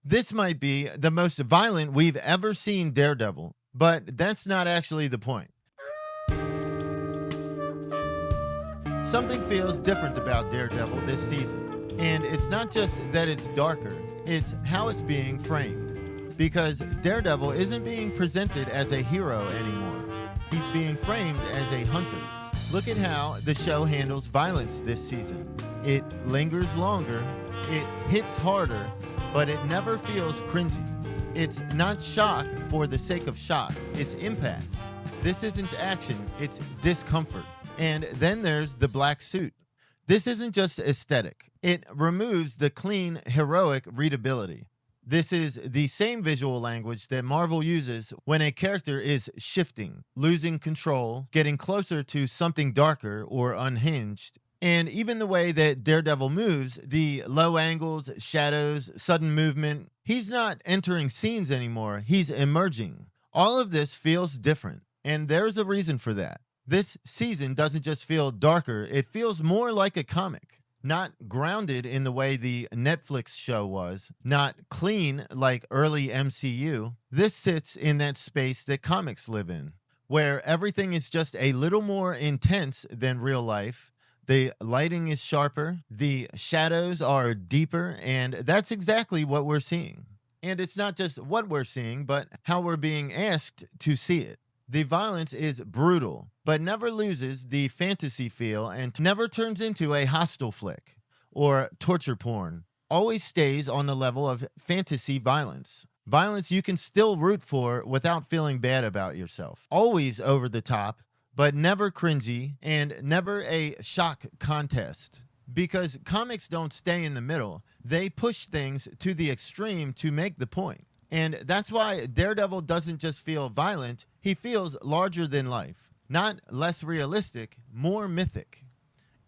This might be the most violent we've ever seen Daredevil, but that's not actually the point. Something feels different about Daredevil this season. And it's not just that it's darker, it's how it's being framed. Because Daredevil isn't being presented as a hero anymore, he's being framed as a hunter. Look at how the show handles violence this season. It lingers longer, it hits harder, but it never feels cringy. It's not shock for the sake of shock, it's impact. This isn't action, it's discomfort. And then there's the black suit. This isn't just aesthetic, it removes the clean, heroic readability. This is the same visual language that Marvel uses when a character is shifting, losing control, getting closer to something darker or unhinged. And even the way that Daredevil moves, the low angles, shadows, sudden movement, he's not entering scenes anymore, he's emerging. All of this feels different, and there's a reason for that. This season doesn't just feel darker, it feels more like a comic. Not grounded in the way the Netflix show was, not clean like early MCU. This sits in that space that comics live in, where everything is just a little more intense than real life. The lighting is sharper, the shadows are deeper, and that's exactly what we're seeing. And it's not just what we're seeing, but how we're being asked to see it. The violence is brutal, but never loses the fantasy feel and never turns into a hostile flick or torture porn. Always stays on the level of fantasy violence. Violence you can still root for without feeling bad about yourself. Always over the top, but never cringy and never a shock contest. Because comics don't stay in the middle, they push things to the extreme to make the point. And that's why Daredevil doesn't just feel violent, he feels larger than life. Not less realistic, more mythic.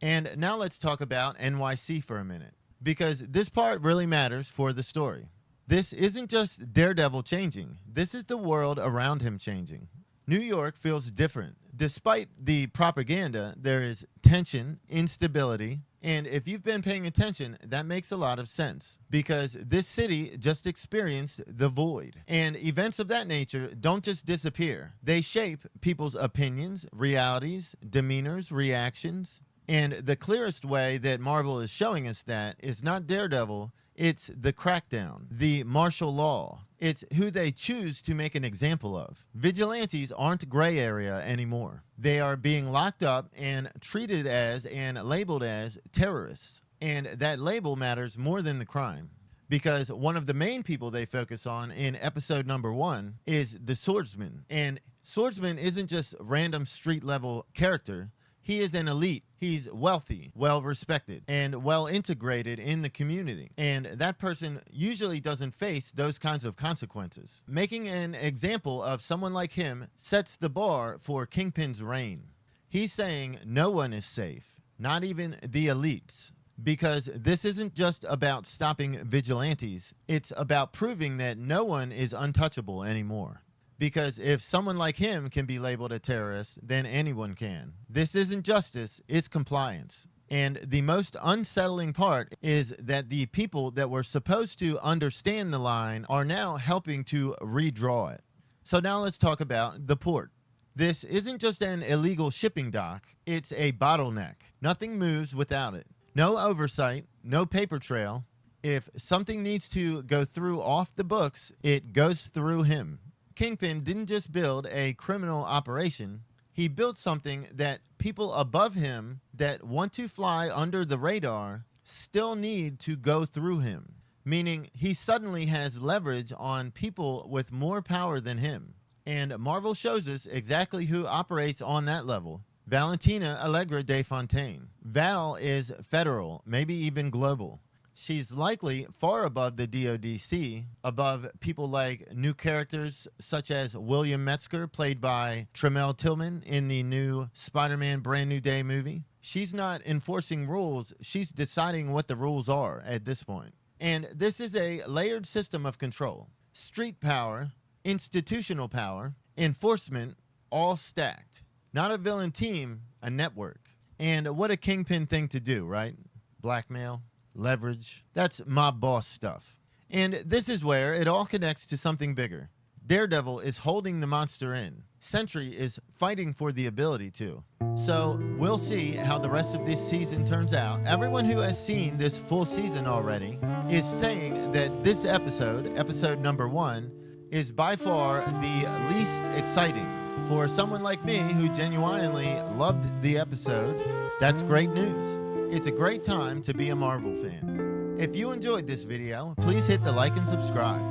And now let's talk about NYC for a minute, because this part really matters for the story. This isn't just Daredevil changing, this is the world around him changing. New York feels different. Despite the propaganda, there is tension, instability, and if you've been paying attention, that makes a lot of sense because this city just experienced the void. And events of that nature don't just disappear, they shape people's opinions, realities, demeanors, reactions. And the clearest way that Marvel is showing us that is not Daredevil, it's the crackdown, the martial law. It's who they choose to make an example of. Vigilantes aren't gray area anymore. They are being locked up and treated as and labeled as terrorists. And that label matters more than the crime. Because one of the main people they focus on in episode number 1 is the swordsman. And swordsman isn't just random street level character. He is an elite. He's wealthy, well respected, and well integrated in the community. And that person usually doesn't face those kinds of consequences. Making an example of someone like him sets the bar for Kingpin's reign. He's saying no one is safe, not even the elites. Because this isn't just about stopping vigilantes, it's about proving that no one is untouchable anymore. Because if someone like him can be labeled a terrorist, then anyone can. This isn't justice, it's compliance. And the most unsettling part is that the people that were supposed to understand the line are now helping to redraw it. So now let's talk about the port. This isn't just an illegal shipping dock, it's a bottleneck. Nothing moves without it. No oversight, no paper trail. If something needs to go through off the books, it goes through him. Kingpin didn't just build a criminal operation, he built something that people above him that want to fly under the radar still need to go through him. Meaning he suddenly has leverage on people with more power than him. And Marvel shows us exactly who operates on that level. Valentina Allegra de Fontaine. Val is federal, maybe even global. She's likely far above the DODC, above people like new characters such as William Metzger, played by Tremel Tillman in the new Spider-Man Brand New Day movie. She's not enforcing rules, she's deciding what the rules are at this point. And this is a layered system of control. Street power, institutional power, enforcement, all stacked. Not a villain team, a network. And what a Kingpin thing to do, right? Blackmail. Leverage. That's mob boss stuff. And this is where it all connects to something bigger. Daredevil is holding the monster in. Sentry is fighting for the ability to. So we'll see how the rest of this season turns out. Everyone who has seen this full season already is saying that this episode number 1, is by far the least exciting. For someone like me who genuinely loved the episode, that's great news. It's a great time to be a Marvel fan. If you enjoyed this video, please hit the like and subscribe.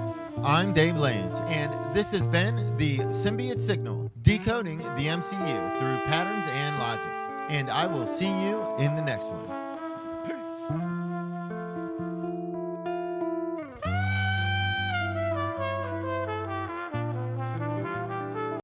I'm Dave Lance, and this has been the Symbiote Signal, decoding the MCU through patterns and logic. And I will see you in the next one. Peace.